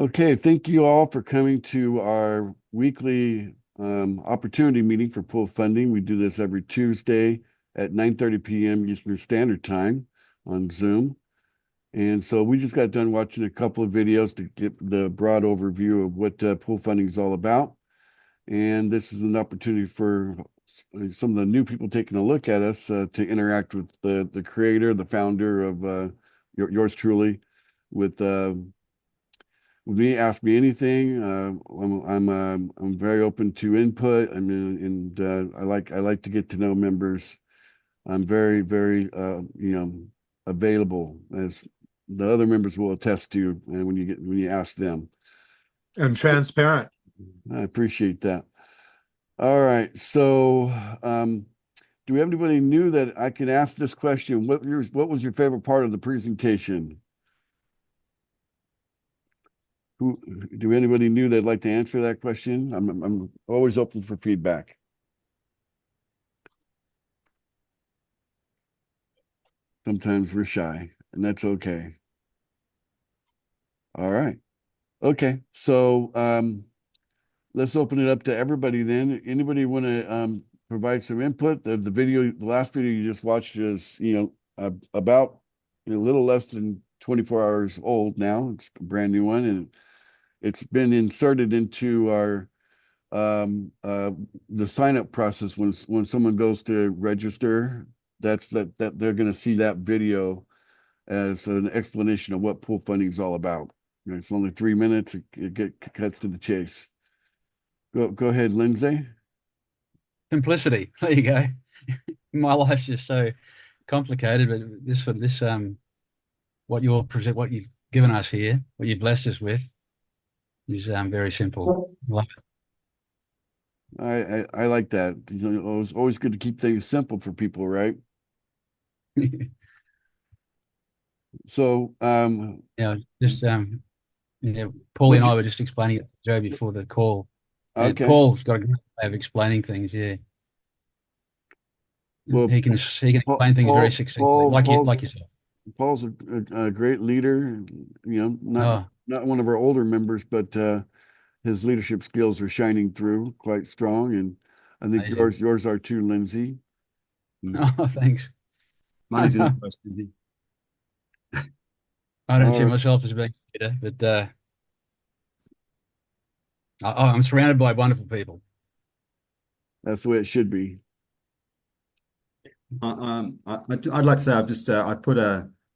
Okay, thank you all for coming to our weekly opportunity meeting for pool funding. We do this every Tuesday at 9:30 p.m. Eastern Standard Time on Zoom. And so we just got done watching a couple of videos to get the broad overview of what pool funding is all about. And this is an opportunity for some of the new people taking a look at us to interact with the creator, the founder of yours truly, with me, ask me anything. I'm very open to input. I mean, and I like to get to know members. I'm very available, as the other members will attest to, and when you ask them. And transparent. I appreciate that. All right, so do we have anybody new that I can ask this question? What was your favorite part of the presentation? Who do anybody new that'd like to answer that question? I'm always open for feedback. Sometimes we're shy, and that's okay. All right. Okay. So let's open it up to everybody then. Anybody want to provide some input? The last video you just watched is, about a little less than 24 hours old now. It's a brand new one, and it's been inserted into our the sign up process when someone goes to register. That they're going to see that video as an explanation of what pool funding is all about. It's only 3 minutes. It cuts to the chase. Go ahead, Lindsay. Simplicity. There you go. My life's just so complicated, but what you've given us here, what you've blessed us with, is very simple. Love I like that. It's always good to keep things simple for people, right? it. So, Just Paulie would and you? I were just explaining it to Joe before the call, and Okay. Paul's got a great way of explaining things. Yeah, Well, he can explain things very succinctly, like yourself. Paul's a great leader. Oh, Not one of our older members, but his leadership skills are shining through quite strong, and I think amazing. yours are too, Lindsay. Mm. Oh, thanks. Mine is in the I most busy. don't All see right, myself as being a leader, but I'm surrounded by wonderful people. that's the way it should be. I'd like to say I put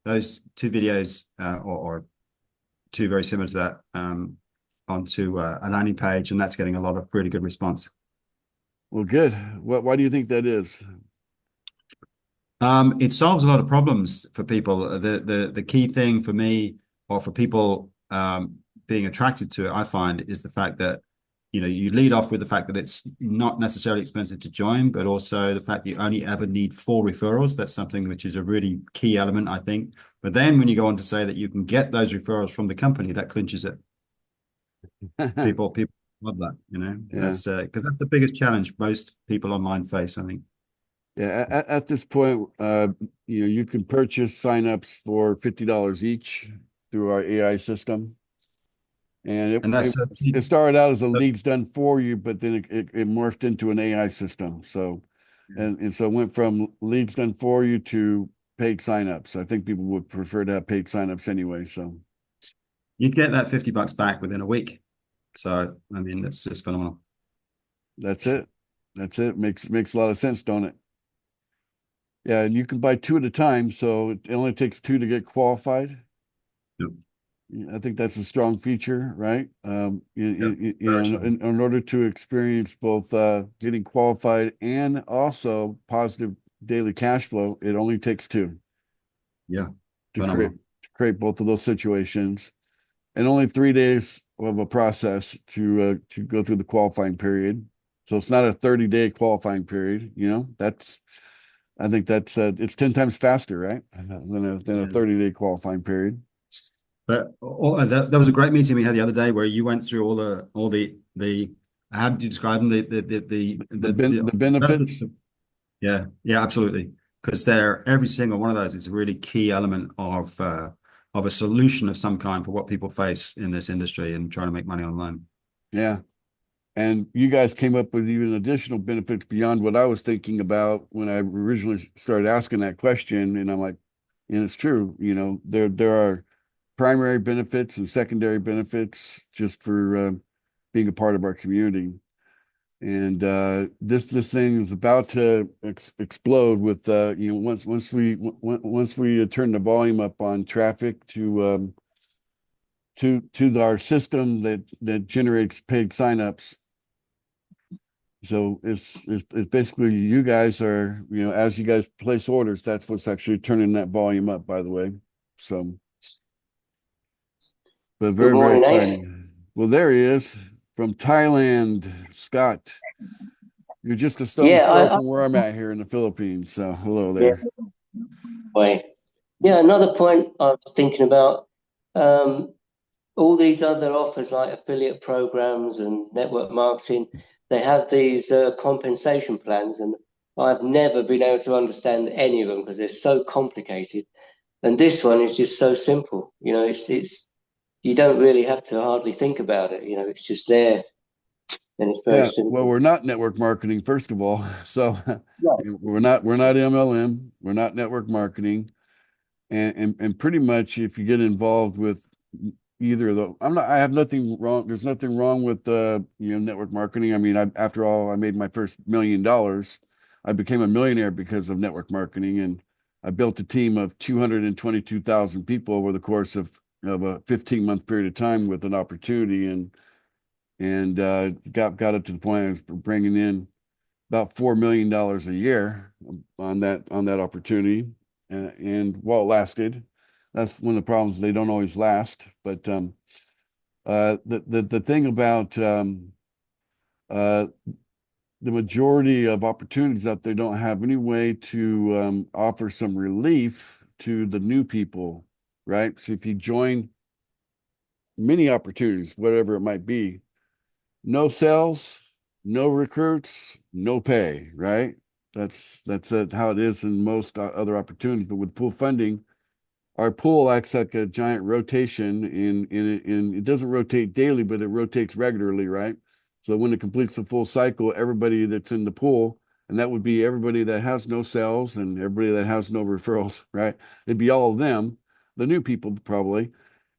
those two videos or two very similar to that onto a landing page, and that's getting a lot of really good response. Well, good. Why do you think that is? It solves a lot of problems for people. The key thing for me or for people being attracted to it, I find, is the fact that you lead off with the fact that it's not necessarily expensive to join, but also the fact that you only ever need 4 referrals. That's something which is a really key element, I think. But then when you go on to say that you can get those referrals from the company, that clinches it. People love that, Yeah. that's because that's the biggest challenge most people online face, I think. Yeah, at this point, you can purchase signups for $50 each through our AI system. And And that's it started out as a leads done for you, but then it morphed into an AI system. So, and so it went from leads done for you to paid signups. I think people would prefer to have paid signups anyway. So you'd get that $50 back within a week. So, I mean, that's just phenomenal. that's it. That's it. Makes a lot of sense, don't it? Yeah, and you can buy two at a time, so it only takes two to get qualified. Yep. I think that's a strong feature, right? Yep. Very strong. In order to experience both getting qualified and also positive daily cash flow, it only takes two Yeah. to create Phenomenal. both of those situations, and only 3 days of a process to go through the qualifying period. So it's not a 30-day qualifying period. I think that's it's 10 times faster, right? Than a Yeah. 30-day qualifying period. But that was a great meeting we had the other day where you went through all the how did you describe them? The benefits. Yeah, yeah, absolutely. Because they're every single one of those is a really key element of of a solution of some kind for what people face in this industry and trying to make money online. Yeah. And you guys came up with even additional benefits beyond what I was thinking about when I originally started asking that question. And I'm like, and it's true, there are primary benefits and secondary benefits just for being a part of our community. And this thing is about to explode with once we turn the volume up on traffic to our system that generates paid signups. So it's basically you guys are, as you guys place orders, that's what's actually turning that volume up, by the way. So, but Good very, very morning, Nate. exciting. Well, there he is from Thailand, Scott. You're just a stone's Yeah, throw from where I'm at here in the Philippines. So hello yeah, there. way. Yeah, another point I was thinking about, all these other offers like affiliate programs and network marketing, they have these compensation plans, and I've never been able to understand any of them because they're so complicated. And this one is just so simple. It's you don't really have to hardly think about it. It's just there, and it's very Yeah, well, simple. we're not network marketing, first of all. So Yeah. we're not MLM, we're not network marketing. And pretty much if you get involved with either of those, I have nothing wrong. There's nothing wrong with network marketing. I mean, after all, I made my first $1 million. I became a millionaire because of network marketing, and I built a team of 222,000 people over the course of a 15-month period of time with an opportunity, and got it to the point I was bringing in about $4 million a year on that opportunity. And while it lasted, that's one of the problems. They don't always last. But the thing about the majority of opportunities out there don't have any way to offer some relief to the new people, right? So if you join many opportunities, whatever it might be, no sales, no recruits, no pay, right? That's how it is in most other opportunities. But with pool funding, our pool acts like a giant rotation in it doesn't rotate daily, but it rotates regularly, right? So when it completes the full cycle, everybody that's in the pool, and that would be everybody that has no sales and everybody that has no referrals, right? It'd be all of them, the new people probably,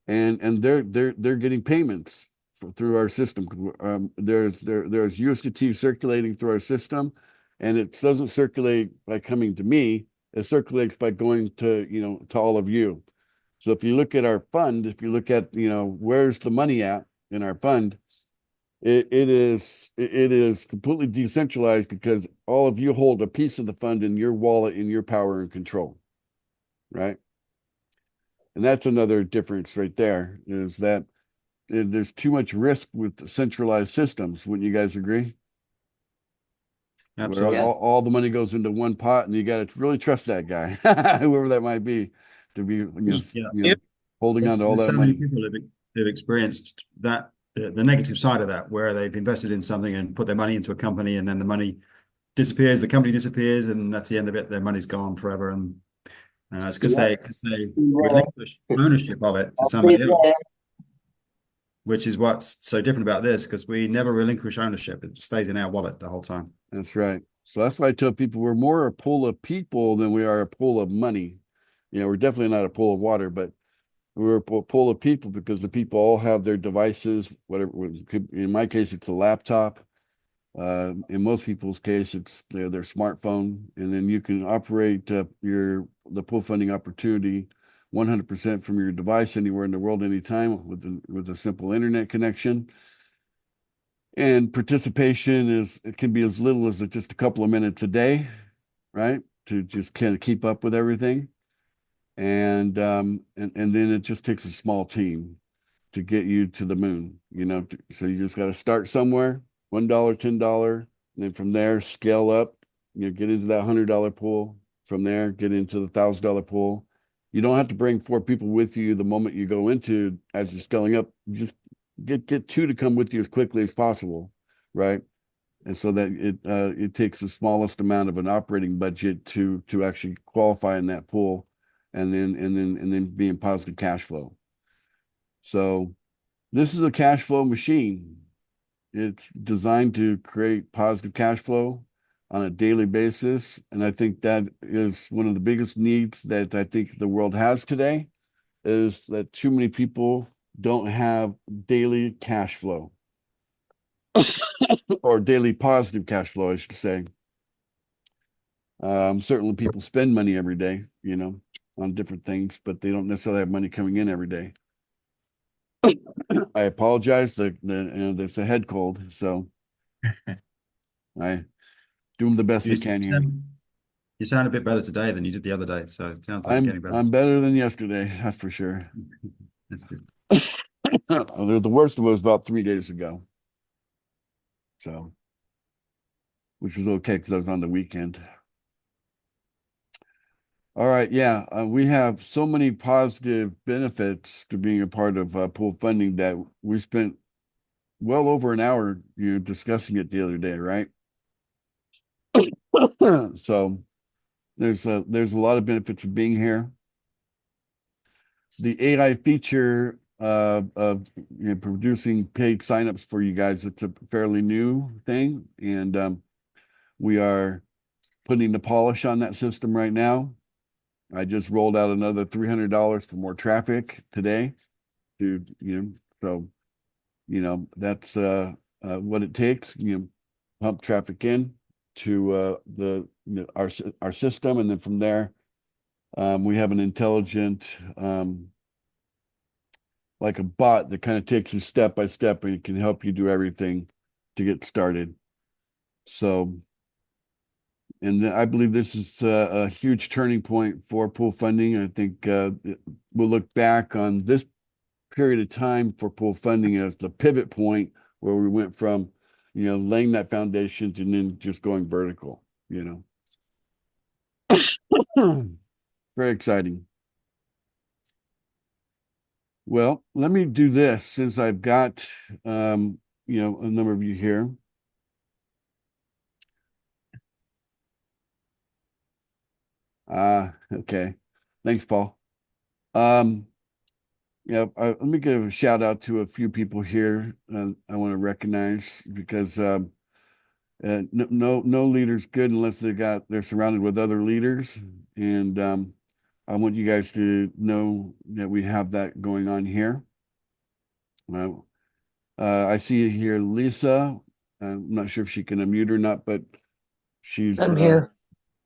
and they're getting payments through our system. There's USDT circulating through our system, and it doesn't circulate by coming to me. It circulates by going to all of you. So if you look at our fund, if you look at where's the money at in our fund, it is completely decentralized because all of you hold a piece of the fund in your wallet, in your power and control, right? And that's another difference right there, is that there's too much risk with centralized systems. Wouldn't you guys agree? Where Absolutely. all the money goes into one pot, and you got to really trust that guy, whoever that might be, to be Yeah. holding on to all There's that so many money. people who've experienced that the negative side of that, where they've invested in something and put their money into a company, and then the money disappears, the company disappears, and that's the end of it. Their money's gone forever, and it's because Yeah. they relinquish ownership of it to I'll somebody be else, there. which is what's so different about this, because we never relinquish ownership. It stays in our wallet the whole time. That's right. So that's why I tell people we're more a pool of people than we are a pool of money. We're definitely not a pool of water, but we're a pool of people because the people all have their devices, whatever. In my case, it's a laptop. In most people's case, it's their smartphone, and then you can operate the pool funding opportunity 100% from your device anywhere in the world, anytime with a simple internet connection. And participation it can be as little as just a couple of minutes a day, right? To just kind of keep up with everything. And then it just takes a small team to get you to the moon, so you just got to start somewhere, $1, $10, and then from there scale up, get into that $100 pool. From there, get into the $1,000 pool. You don't have to bring 4 people with you the moment you go into, as you're scaling up. Just get 2 to come with you as quickly as possible, right? And so that it takes the smallest amount of an operating budget to actually qualify in that pool. and then being positive cash flow. So this is a cash flow machine. It's designed to create positive cash flow on a daily basis. And I think that is one of the biggest needs that I think the world has today, is that too many people don't have daily cash flow or daily positive cash flow, I should say. Certainly people spend money every day, on different things, but they don't necessarily have money coming in every day. I apologize. There's a head cold, so I do the best I can here. You sound a bit better today than you did the other day, so it sounds like you're getting better. I'm better than yesterday, that's for sure. That's good. The worst was about 3 days ago, so which was okay because I was on the weekend. All right, yeah, we have so many positive benefits to being a part of pool funding that we spent well over an hour, discussing it the other day, right? So there's a lot of benefits of being here. The AI feature of producing paid signups for you guys, it's a fairly new thing, and we are putting the polish on that system right now. I just rolled out another $300 for more traffic today. So that's what it takes. Pump traffic in to our system, and then from there, we have an intelligent, like a bot that kind of takes you step by step, and it can help you do everything to get started. So, and I believe this is a huge turning point for pool funding. I think we'll look back on this period of time for pool funding as the pivot point where we went from, laying that foundation and then just going vertical, Very exciting. Well, let me do this since I've got, a number of you here. Okay. Thanks, Paul. Let me give a shout out to a few people here. I want to recognize because no leader's good unless they're surrounded with other leaders, and I want you guys to know that we have that going on here. I see here Lisa. I'm not sure if she can unmute or not, but I'm here.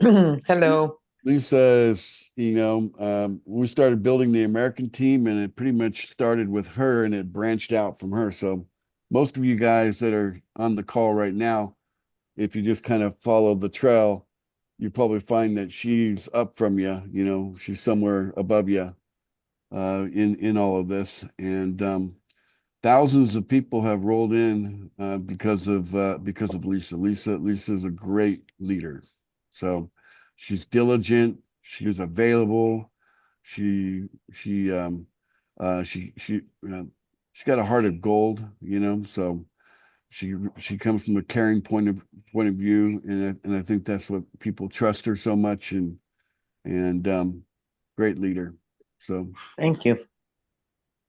Hello. Lisa is, we started building the American team, and it pretty much started with her, and it branched out from her. So most of you guys that are on the call right now, if you just kind of follow the trail, you probably find that she's up from you, she's somewhere above you in all of this. And thousands of people have rolled in because of Lisa. Lisa is a great leader. So she's diligent, she's available, she got a heart of gold, so she comes from a caring point of view, and I think that's what people trust her so much, and great leader. So thank you.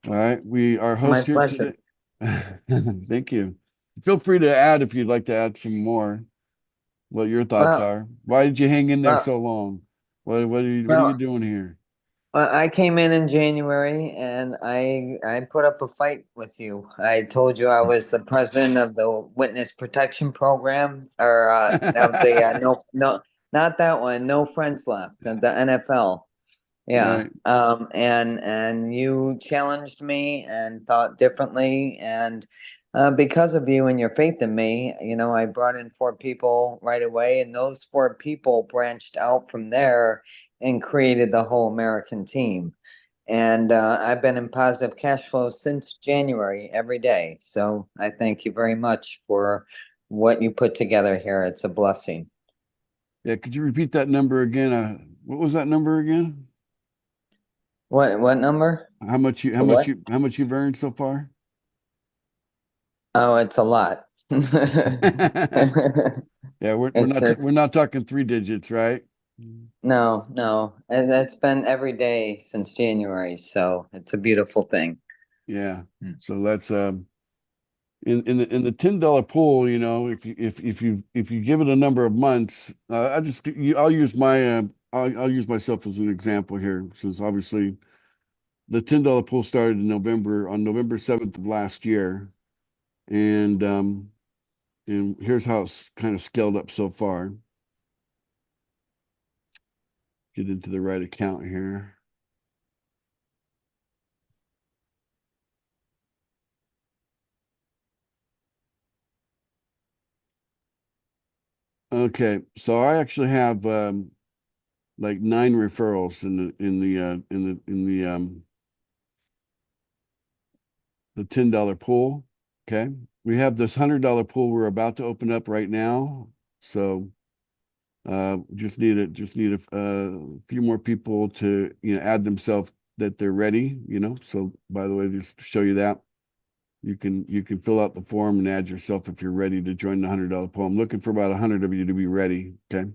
All right, our host My here pleasure. today. Thank you. Feel free to add if you'd like to add some more. What your thoughts are? Why did you hang in there so long? What are you doing here? I came in January, and I put up a fight with you. I told you I was the president of the Witness Protection Program, or of the not that one, No Friends Left, the NFL. Yeah. Right. And you challenged me and thought differently, and because of you and your faith in me, I brought in 4 people right away, and those 4 people branched out from there and created the whole American team. And I've been in positive cash flow since January every day. So I thank you very much for what you put together here. It's a blessing. Yeah, could you repeat that number again? What was that number again? What number? How much you've earned so far? Oh, it's a lot. Yeah, we're not talking 3 digits, right? No, and it's been every day since January, so it's a beautiful thing. Yeah. Hmm. So that's in the $10 pool, you know, if you give it a number of months, I'll use I'll use myself as an example here, since obviously the $10 pool started in November 7th of last year, and here's how it's kind of scaled up so far. Get into the right account here. Okay, so I actually have like 9 referrals the $10 pool. Okay. We have this $100 pool we're about to open up right now. So just need a few more people to, you know, add themselves that they're ready, you know. So by the way, just to show you that, you can fill out the form and add yourself if you're ready to join the $100 pool. I'm looking for about 100 of you to be ready. Okay.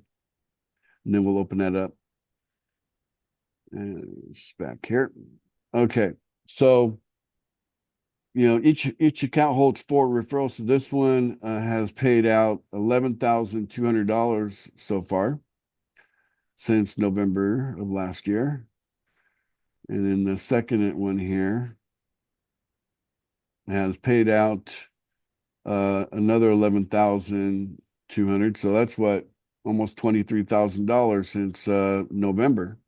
And then we'll open that up. And it's back here. Okay. So, you know, each account holds 4 referrals. So this one has paid out $11,200 so far since November of last year. And then the second one here has paid out another 11,200. So that's what, almost $23,000 since November.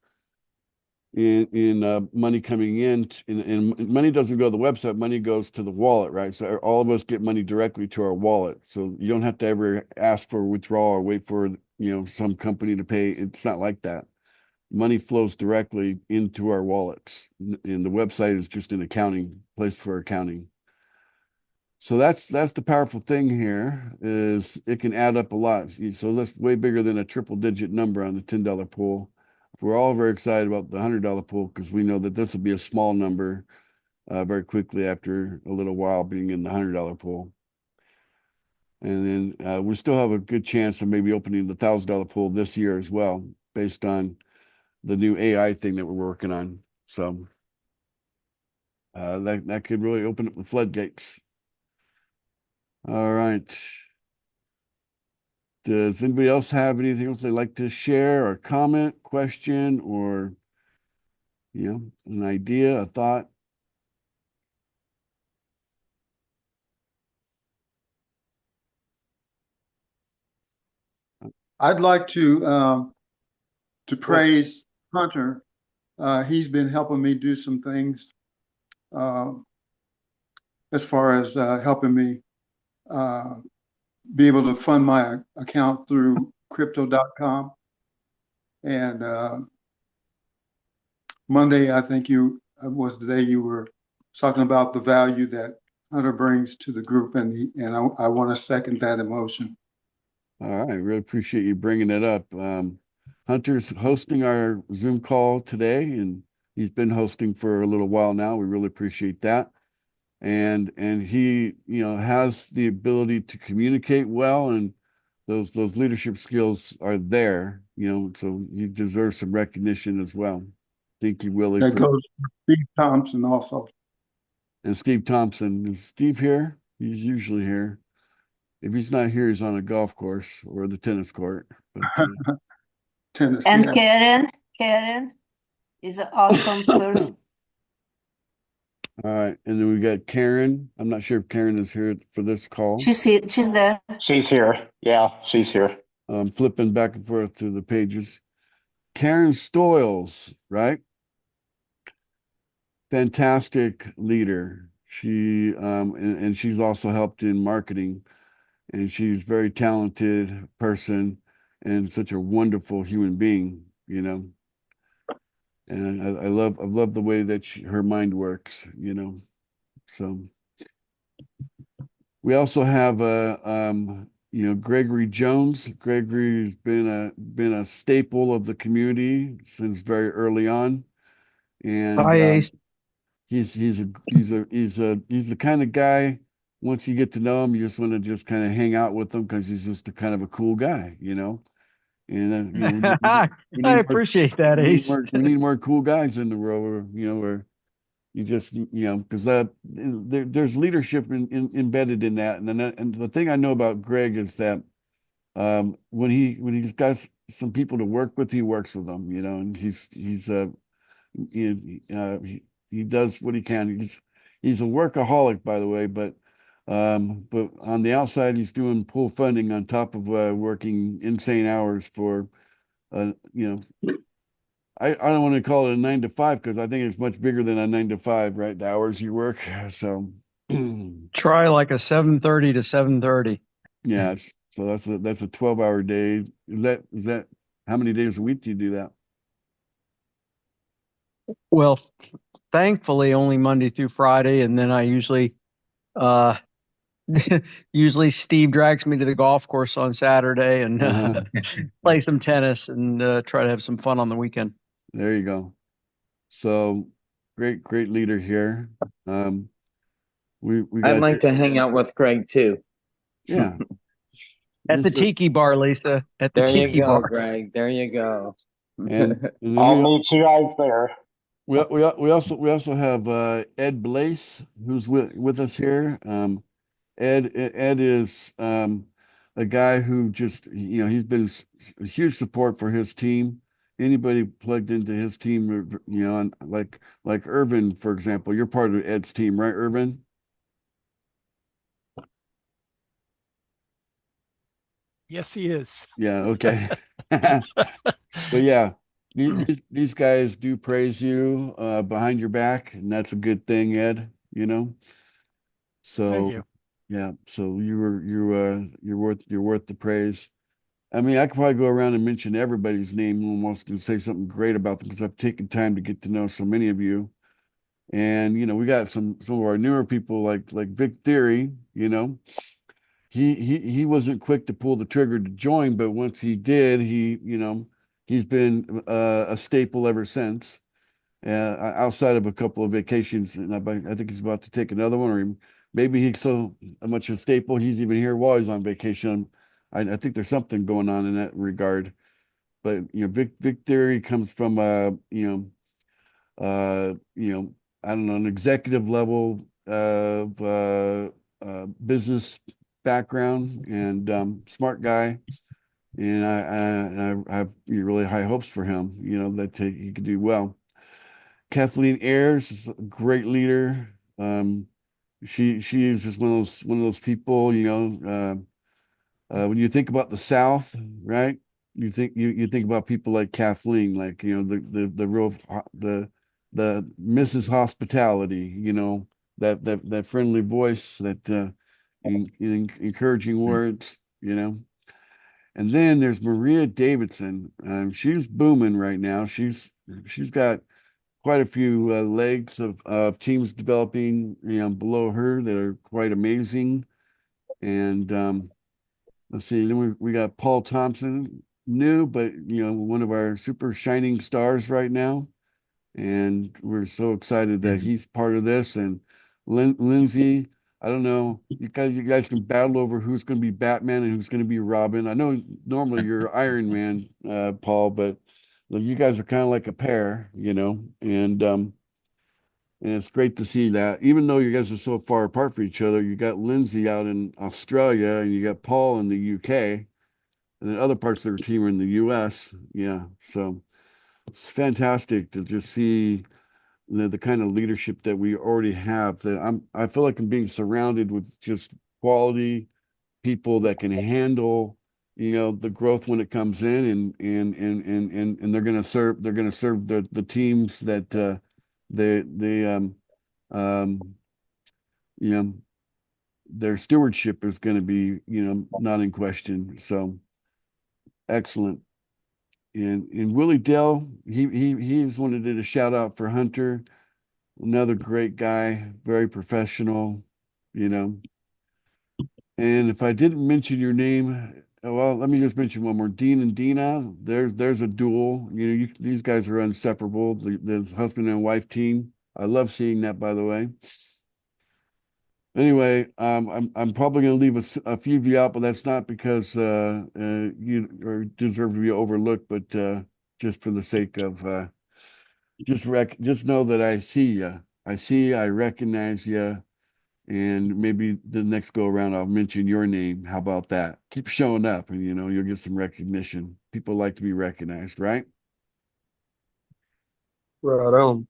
In money coming in, and money doesn't go to the website, money goes to the wallet, right? So all of us get money directly to our wallet. So you don't have to ever ask for withdrawal or wait for, you know, some company to pay. It's not like that. Money flows directly into our wallets, and the website is just an accounting place for accounting. So that's the powerful thing here, is it can add up a lot. So that's way bigger than a triple digit number on the $10 pool. We're all very excited about the $100 pool because we know that this will be a small number very quickly after a little while being in the $100 pool. And then we still have a good chance of maybe opening the $1,000 pool this year as well, based on the new AI thing that we're working on. So that could really open up the floodgates. All right. Does anybody else have anything else they'd like to share or comment, question, or, you know, an idea, a thought? I'd like to praise Hunter. He's been helping me do some things uh, as far as helping me be able to fund my account through crypto.com. And Monday, I think was the day you were talking about the value that Hunter brings to the group, and I want to second that emotion. All right, really appreciate you bringing it up. Hunter's hosting our Zoom call today, and he's been hosting for a little while now. We really appreciate that. And he, you know, has the ability to communicate well, and those leadership skills are there, you know, so he deserves some recognition as well. Thank you, Willie. That goes for Steve Thompson also. And Steve Thompson. Is Steve here? He's usually here. If he's not here, he's on a golf course or the tennis court. But, Tennis. And Yeah. Karen is an awesome person. all right. And then we got Karen. I'm not sure if Karen is here for this call. She's here, she's there. She's here. Yeah, she's here. Flipping back and forth through the pages. Karen Stoyles, right? Fantastic leader. She and she's also helped in marketing, and she's a very talented person and such a wonderful human being, you know. And I love the way that her mind works, you know. So we also have you know, Gregory Jones. Gregory's been a staple of the community since very early on, and Hi, Ace. he's the kind of guy. Once you get to know him, you just want to just kind of hang out with him because he's just a kind of a cool guy, you know. And we I need more, appreciate that, Ace. we need more cool guys in the row, where you just, because there's leadership embedded in that. And the thing I know about Greg is that when he's got some people to work with, he works with them, and he does what he can. He's a workaholic, by the way, but on the outside, he's doing pool funding on top of working insane hours for, I don't want to call it a 9 to 5 because I think it's much bigger than a 9 to 5, right? The hours you work. So Try like a 7:30 to 7:30. yeah, so that's a 12-hour day. Is that how many days a week do you do that? Well, thankfully only Monday through Friday, and then I usually usually Steve drags me to the golf course on Saturday and play some tennis and try to have some fun on the weekend. There you go. So great leader here. We I'd got like to hang out with Greg too. yeah. At the Mr. tiki bar, Lisa. At the There you tiki go, bar. Greg. There you go. And then I'll meet you guys there. we also have Ed Blaze, who's with us here. Ed is a guy who just, he's been a huge support for his team. Anybody plugged into his team, and like Irvin, for example, you're part of Ed's team, right, Irvin? Yes, he is. Yeah, okay. But yeah, these guys do praise you behind your back, and that's a good thing, Ed, So Thank you. yeah, so you're worth the praise. I mean, I could probably go around and mention everybody's name almost and say something great about them because I've taken time to get to know so many of you. And we got some of our newer people like Vic Theory, he wasn't quick to pull the trigger to join, but once he did, he's been a staple ever since. Outside of a couple of vacations, and I think he's about to take another one, or maybe he's so much a staple he's even here while he's on vacation. I think there's something going on in that regard. But Vic Theory comes from I don't know, an executive level of business background and smart guy. And I have really high hopes for him, that he could do well. Kathleen Ayers is a great leader. She is just one of those people, when you think about the South, right? You think about people like Kathleen, like the real the Mrs. Hospitality, that friendly voice, that encouraging words, And then there's Maria Davidson. She's booming right now. She's got quite a few legs of teams developing, below her that are quite amazing. And let's see, then we got Paul Thompson, new, but one of our super shining stars right now. And we're so excited that he's part of this. And Lindsay, I don't know, you guys can battle over who's going to be Batman and who's going to be Robin. I know normally you're Iron Man, Paul, but you guys are kind of like a pair, and it's great to see that. Even though you guys are so far apart from each other, you got Lindsay out in Australia and you got Paul in the UK, and then other parts of their team are in the US. Yeah, so it's fantastic to just see the kind of leadership that we already have. That I feel like I'm being surrounded with just quality people that can handle, the growth when it comes in, and they're going to serve the teams that their stewardship is going to be, not in question. So excellent. And Willie Dell, he's wanted to shout out for Hunter, another great guy, very professional, And if I didn't mention your name, well, let me just mention one more. Dean and Dina, there's a duel. These guys are inseparable. The husband and wife team. I love seeing that, by the way. Anyway, I'm probably going to leave a few of you out, but that's not because you or deserve to be overlooked, but just for the sake of just know that I see you. I recognize you, and maybe the next go around I'll mention your name. How about that? Keep showing up, and you'll get some recognition. People like to be recognized, right? Right on.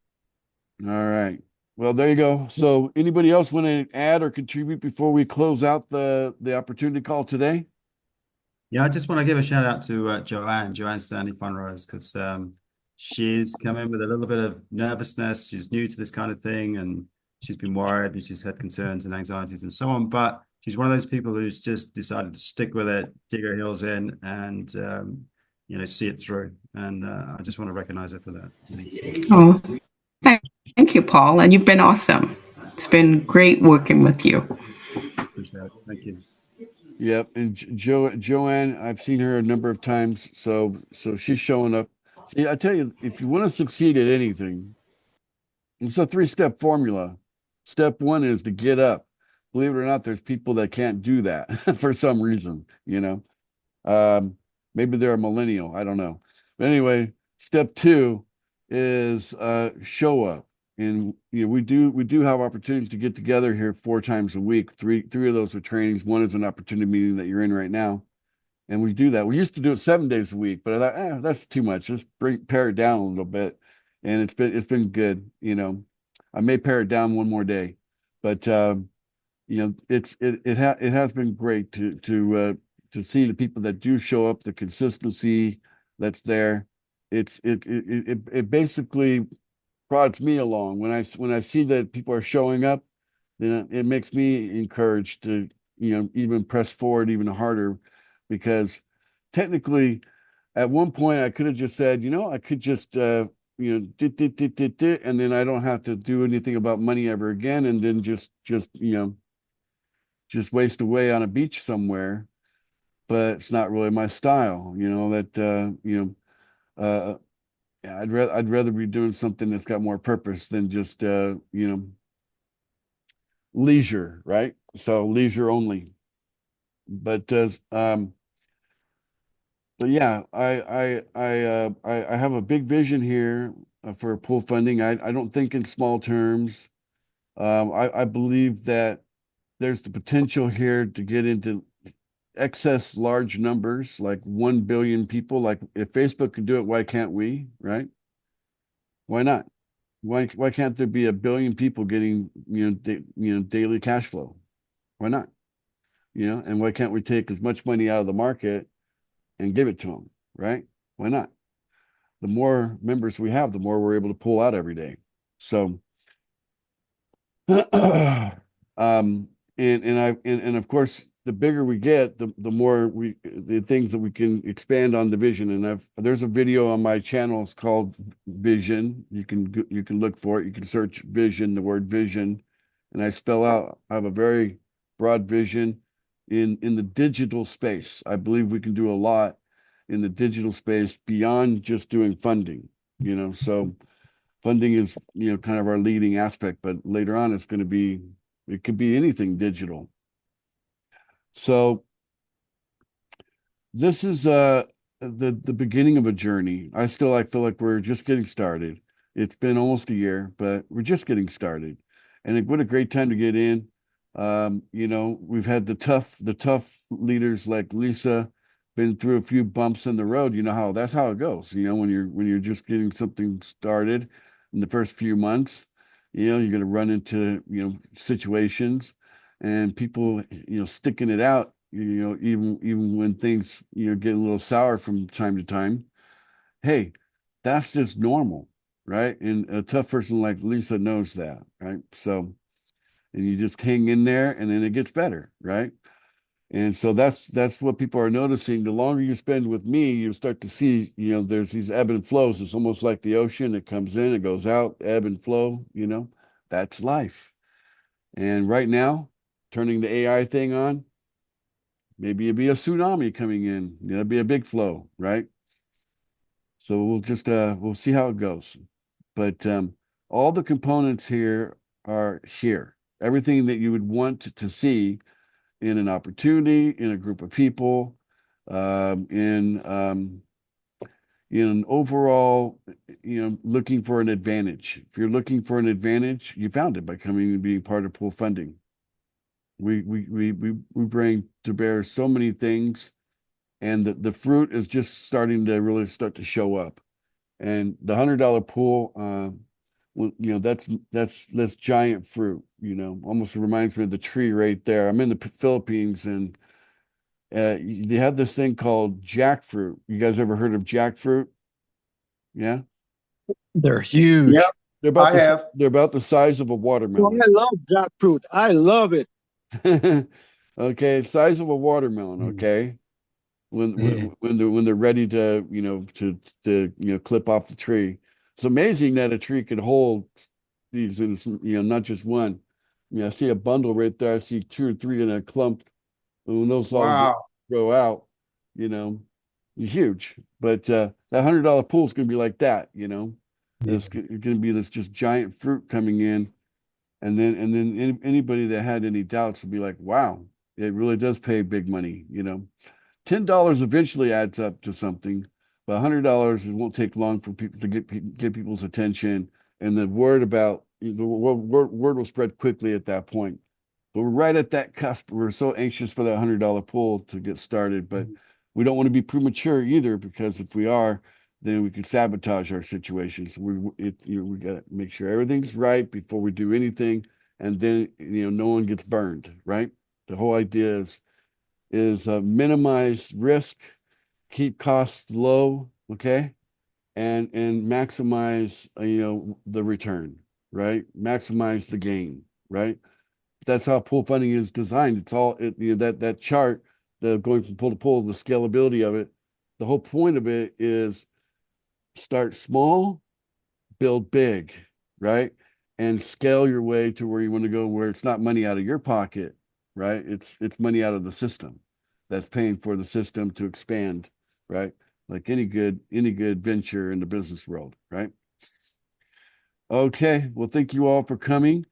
All right. Well, there you go. So anybody else want to add or contribute before we close out the opportunity call today? Yeah, I just want to give a shout out to Joanne Stanley Funrose, because she's come in with a little bit of nervousness. She's new to this kind of thing, and she's been worried, and she's had concerns and anxieties and so on. But she's one of those people who's just decided to stick with it, dig her heels in, and see it through. And I just want to recognize her for that. Oh, thank you, Paul. And you've been awesome. It's been great working with you. Appreciate it. Thank you. Yep. And Joanne, I've seen her a number of times. So she's showing up. See, I tell you, if you want to succeed at anything, it's a 3-step formula. Step 1 is to get up. Believe it or not, there's people that can't do that for some reason, maybe they're a millennial. I don't know. But anyway, step 2 is show up. And we do have opportunities to get together here 4 times a week. Three of those are trainings. One is an opportunity meeting that you're in right now. And we do that. We used to do it 7 days a week, but I thought, that's too much. Just pare it down a little bit. And it's been good. I may pare it down one more day, but it has been great to see the people that do show up, the consistency that's there. It basically prods me along when I see that people are showing up. Then it makes me encouraged to even press forward even harder, because technically at one point I could have just said, I could just and then I don't have to do anything about money ever again, and then just waste away on a beach somewhere. But it's not really my style. I'd rather be doing something that's got more purpose than just leisure, right? So leisure only. But yeah, I have a big vision here for pool funding. I don't think in small terms. I believe that there's the potential here to get into excess large numbers, like 1 billion people. Like if Facebook can do it, why can't we? Right? Why not? Why can't there be 1 billion people getting daily cash flow? Why not? And why can't we take as much money out of the market and give it to them? Right? Why not? The more members we have, the more we're able to pull out every day. So, and of course, the bigger we get, the more the things that we can expand on the vision. And there's a video on my channel. It's called Vision. You can look for it. You can search vision, the word vision, and I have a very broad vision in the digital space. I believe we can do a lot in the digital space beyond just doing funding. So funding is kind of our leading aspect, but later on it could be anything digital. So this is the beginning of a journey. I feel like we're just getting started. It's been almost a year, but we're just getting started. And what a great time to get in. We've had the tough leaders like Lisa, been through a few bumps in the road. That's how it goes. When you're just getting something started in the first few months, you're going to run into situations and people sticking it out, even when things get a little sour from time to time. Hey, that's just normal, right? And a tough person like Lisa knows that, right? So, and you just hang in there, and then it gets better, right? And so that's what people are noticing. The longer you spend with me, you start to see, there's these ebb and flows. It's almost like the ocean. It comes in, it goes out, ebb and flow, that's life. And right now, turning the AI thing on, maybe it'd be a tsunami coming in. It'll be a big flow, right? So we'll see how it goes. But all the components here are here. everything that you would want to see in an opportunity, in a group of people, in an overall, looking for an advantage. If you're looking for an advantage, you found it by coming and being part of pool funding. We bring to bear so many things, and the fruit is just starting to really start to show up. And the $100 pool, that's giant fruit. Almost reminds me of the tree right there. I'm in the Philippines, and they have this thing called jackfruit. You guys ever heard of jackfruit? Yeah, They're huge. Yep. they're about the size of a watermelon. I love jackfruit. I love it. Okay, size of a watermelon. Okay, when they're ready to clip off the tree. It's amazing that a tree could hold these in not just one. I see a bundle right there. I see 2 or 3 in a clump. When those all grow out, it's huge. But that $100 pool is going to be like that. It's going to be this just giant fruit coming in. And then anybody that had any doubts would be like, wow, it really does pay big money. $10 eventually adds up to something, but $100, it won't take long for people to get people's attention. And the word will spread quickly at that point. But we're right at that cusp. We're so anxious for that $100 pool to get started, but we don't want to be premature either, because if we are, then we can sabotage our situation. So we got to make sure everything's right before we do anything, and then no one gets burned. Right? The whole idea is minimize risk, keep costs low, okay, and maximize the return. Right? Maximize the gain. Right? That's how pool funding is designed. It's all that chart, the going from pool to pool, the scalability of it. The whole point of it is start small, build big, right? And scale your way to where you want to go, where it's not money out of your pocket, right? It's money out of the system that's paying for the system to expand, right? Like any good venture in the business world, right? Okay, well, thank you all for coming.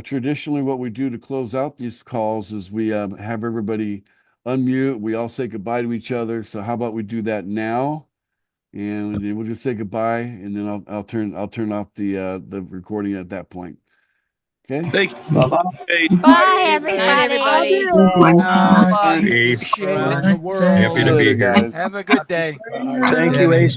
Traditionally, what we do to close out these calls is we have everybody unmute. We all say goodbye to each other. So how about we do that now? And we'll just say goodbye, and then I'll turn off the recording at that point. Okay. Thank you. Bye, everybody. Bye. Peace. Around the world. Happy to be here, guys. Have a good day. Thank you, Ace.